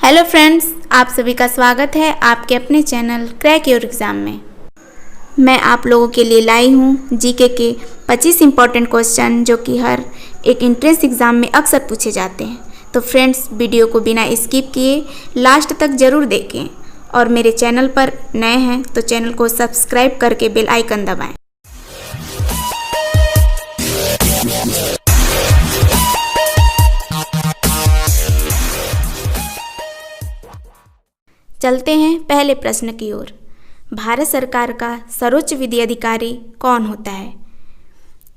Hello friends, आप सभी का स्वागत है आपके अपने चैनल क्रैक योर एग्ज़ाम में। मैं आप लोगों के लिए लाई हूँ जीके के 25 इंपॉर्टेंट क्वेश्चन जो कि हर एक एंट्रेंस एग्ज़ाम में अक्सर पूछे जाते हैं। तो फ्रेंड्स, वीडियो को बिना स्किप किए लास्ट तक ज़रूर देखें और मेरे चैनल पर नए हैं तो चैनल को सब्सक्राइब करके बेल आइकन दबाएँ। चलते हैं पहले प्रश्न की ओर। भारत सरकार का सर्वोच्च विधि अधिकारी कौन होता है?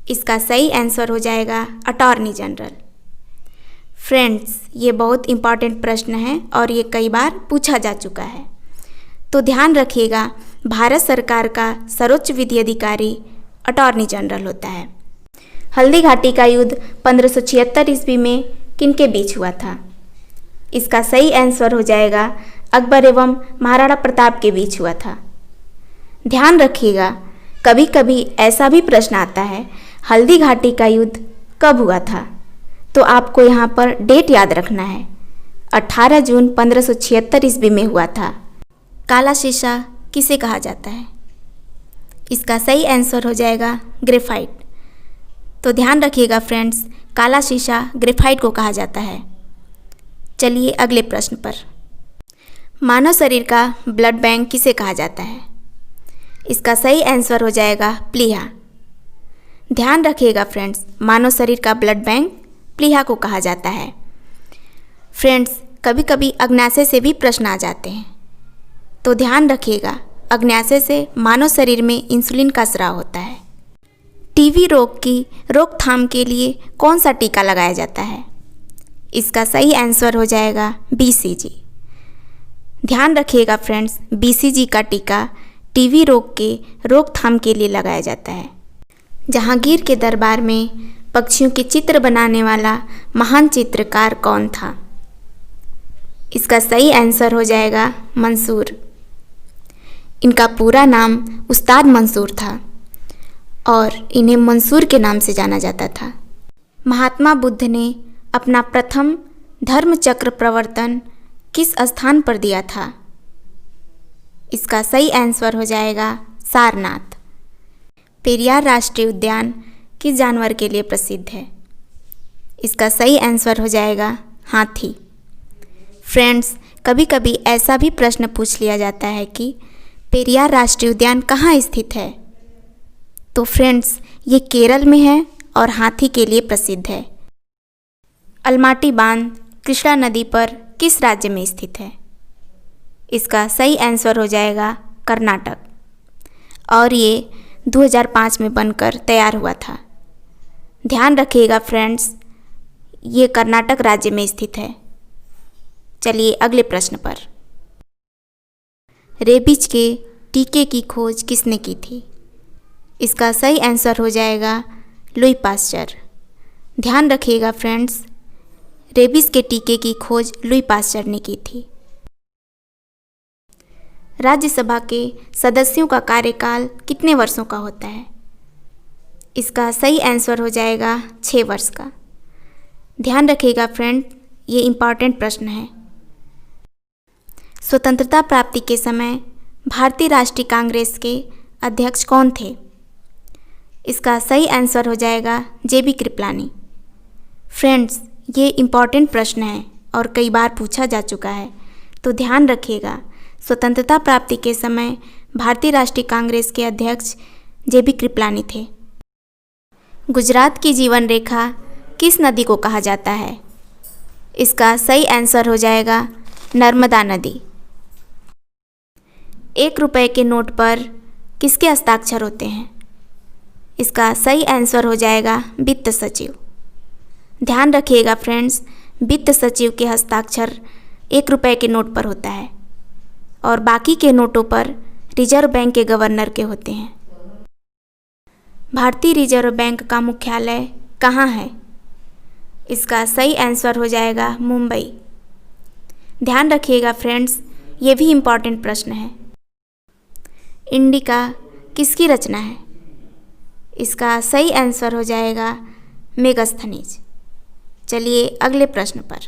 इसका सही आंसर हो जाएगा अटॉर्नी जनरल। फ्रेंड्स, ये बहुत इंपॉर्टेंट प्रश्न है और ये कई बार पूछा जा चुका है, तो ध्यान रखिएगा। भारत सरकार का सर्वोच्च विधि अधिकारी अटॉर्नी जनरल होता है। हल्दी घाटी का युद्ध 1576 ईस्वी में किनके बीच हुआ था? इसका सही आंसर हो जाएगा अकबर एवं महाराणा प्रताप के बीच हुआ था। ध्यान रखिएगा, कभी कभी ऐसा भी प्रश्न आता है हल्दी घाटी का युद्ध कब हुआ था, तो आपको यहाँ पर डेट याद रखना है। 18 जून 1576 ईस्वी में हुआ था। काला शीशा किसे कहा जाता है? इसका सही आंसर हो जाएगा ग्रेफाइट। तो ध्यान रखिएगा फ्रेंड्स, काला शीशा ग्रेफाइट को कहा जाता है। चलिए अगले प्रश्न पर। मानव शरीर का ब्लड बैंक किसे कहा जाता है? इसका सही आंसर हो जाएगा प्लीहा। ध्यान रखिएगा फ्रेंड्स, मानव शरीर का ब्लड बैंक प्लीहा को कहा जाता है। फ्रेंड्स, कभी कभी अग्न्याशय से भी प्रश्न आ जाते हैं, तो ध्यान रखिएगा, अग्न्याशय से मानव शरीर में इंसुलिन का स्राव होता है। टीबी रोग की रोकथाम के लिए कौन सा टीका लगाया जाता है? इसका सही आंसर हो जाएगा बीसीजी। ध्यान रखिएगा फ्रेंड्स, बीसीजी का टीका टीबी रोग के रोकथाम के लिए लगाया जाता है। जहांगीर के दरबार में पक्षियों के चित्र बनाने वाला महान चित्रकार कौन था? इसका सही आंसर हो जाएगा मंसूर। इनका पूरा नाम उस्ताद मंसूर था और इन्हें मंसूर के नाम से जाना जाता था। महात्मा बुद्ध ने अपना प्रथम धर्मचक्र प्रवर्तन किस स्थान पर दिया था? इसका सही आंसर हो जाएगा सारनाथ। पेरियार राष्ट्रीय उद्यान किस जानवर के लिए प्रसिद्ध है? इसका सही आंसर हो जाएगा हाथी। फ्रेंड्स, कभी कभी ऐसा भी प्रश्न पूछ लिया जाता है कि पेरियार राष्ट्रीय उद्यान कहाँ स्थित है? तो फ्रेंड्स, ये केरल में है और हाथी के लिए प्रसिद्ध है। अलमाटी बांध कृष्णा नदी पर किस राज्य में स्थित है? इसका सही आंसर हो जाएगा कर्नाटक और ये 2005 में बनकर तैयार हुआ था। ध्यान रखिएगा फ्रेंड्स, ये कर्नाटक राज्य में स्थित है। चलिए अगले प्रश्न पर। रेबीज के टीके की खोज किसने की थी? इसका सही आंसर हो जाएगा लुई पास्चर। ध्यान रखिएगा फ्रेंड्स, रेबीज के टीके की खोज लुई पास्चर ने की थी। राज्यसभा के सदस्यों का कार्यकाल कितने वर्षों का होता है? इसका सही आंसर हो जाएगा 6 वर्ष का। ध्यान रखिएगा फ्रेंड, ये इम्पॉर्टेंट प्रश्न है। स्वतंत्रता प्राप्ति के समय भारतीय राष्ट्रीय कांग्रेस के अध्यक्ष कौन थे? इसका सही आंसर हो जाएगा जेबी कृपलानी। फ्रेंड्स, ये इम्पॉर्टेंट प्रश्न है और कई बार पूछा जा चुका है, तो ध्यान रखिएगा। स्वतंत्रता प्राप्ति के समय भारतीय राष्ट्रीय कांग्रेस के अध्यक्ष जेबी कृपलानी थे। गुजरात की जीवन रेखा किस नदी को कहा जाता है? इसका सही आंसर हो जाएगा नर्मदा नदी। 1 रुपये के नोट पर किसके हस्ताक्षर होते हैं? इसका सही आंसर हो जाएगा वित्त सचिव। ध्यान रखिएगा फ्रेंड्स, वित्त सचिव के हस्ताक्षर 1 रुपये के नोट पर होता है और बाकी के नोटों पर रिजर्व बैंक के गवर्नर के होते हैं। भारतीय रिजर्व बैंक का मुख्यालय कहाँ है? इसका सही आंसर हो जाएगा मुंबई। ध्यान रखिएगा फ्रेंड्स, ये भी इम्पॉर्टेंट प्रश्न है। इंडिका किसकी रचना है? इसका सही आंसर हो जाएगा मेगास्थनीज। चलिए अगले प्रश्न पर।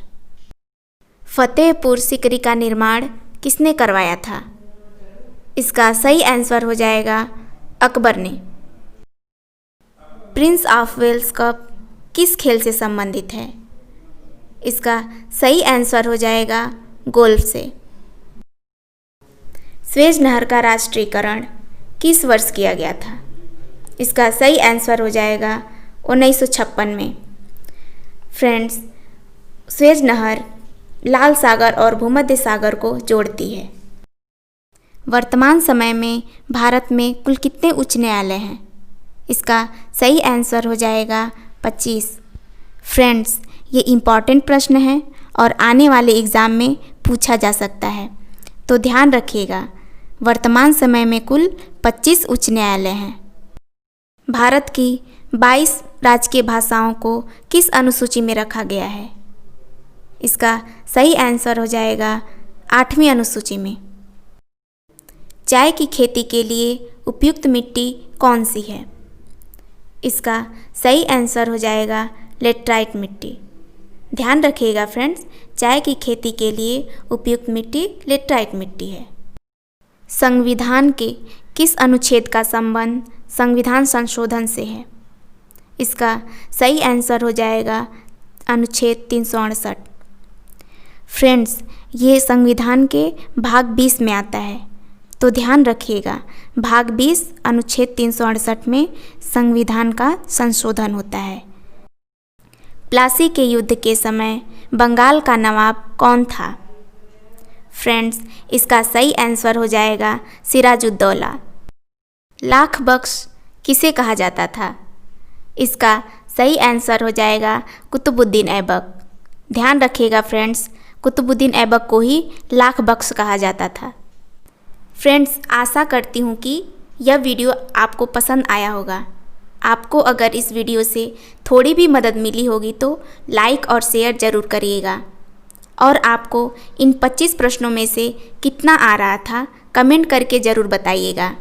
फतेहपुर सीकरी का निर्माण किसने करवाया था? इसका सही आंसर हो जाएगा अकबर ने। प्रिंस ऑफ वेल्स कप किस खेल से संबंधित है? इसका सही आंसर हो जाएगा गोल्फ से। स्वेज नहर का राष्ट्रीयकरण किस वर्ष किया गया था? इसका सही आंसर हो जाएगा 1956 में। फ्रेंड्स, स्वेज नहर लाल सागर और भूमध्य सागर को जोड़ती है। वर्तमान समय में भारत में कुल कितने उच्च न्यायालय हैं? इसका सही आंसर हो जाएगा 25। फ्रेंड्स, ये इम्पॉर्टेंट प्रश्न है और आने वाले एग्ज़ाम में पूछा जा सकता है, तो ध्यान रखिएगा। वर्तमान समय में कुल 25 उच्च न्यायालय हैं। भारत की 22 राजकीय भाषाओं को किस अनुसूची में रखा गया है? इसका सही आंसर हो जाएगा 8वीं अनुसूची में। चाय की खेती के लिए उपयुक्त मिट्टी कौन सी है? इसका सही आंसर हो जाएगा लेटराइट मिट्टी। ध्यान रखिएगा फ्रेंड्स, चाय की खेती के लिए उपयुक्त मिट्टी लेटराइट मिट्टी है। संविधान के किस अनुच्छेद का संबंध संविधान संशोधन से है? इसका सही आंसर हो जाएगा अनुच्छेद 368। फ्रेंड्स, ये संविधान के भाग 20 में आता है, तो ध्यान रखिएगा। भाग 20 अनुच्छेद 368 में संविधान का संशोधन होता है। प्लासी के युद्ध के समय बंगाल का नवाब कौन था? फ्रेंड्स, इसका सही आंसर हो जाएगा सिराजुद्दौला। लाख बख्श किसे कहा जाता था? इसका सही आंसर हो जाएगा कुतुबुद्दीन ऐबक। ध्यान रखिएगा फ्रेंड्स, कुतुबुद्दीन ऐबक को ही लाख बख्श कहा जाता था। फ्रेंड्स, आशा करती हूँ कि यह वीडियो आपको पसंद आया होगा। आपको अगर इस वीडियो से थोड़ी भी मदद मिली होगी तो लाइक और शेयर ज़रूर करिएगा। और आपको इन 25 प्रश्नों में से कितना आ रहा था कमेंट करके ज़रूर बताइएगा।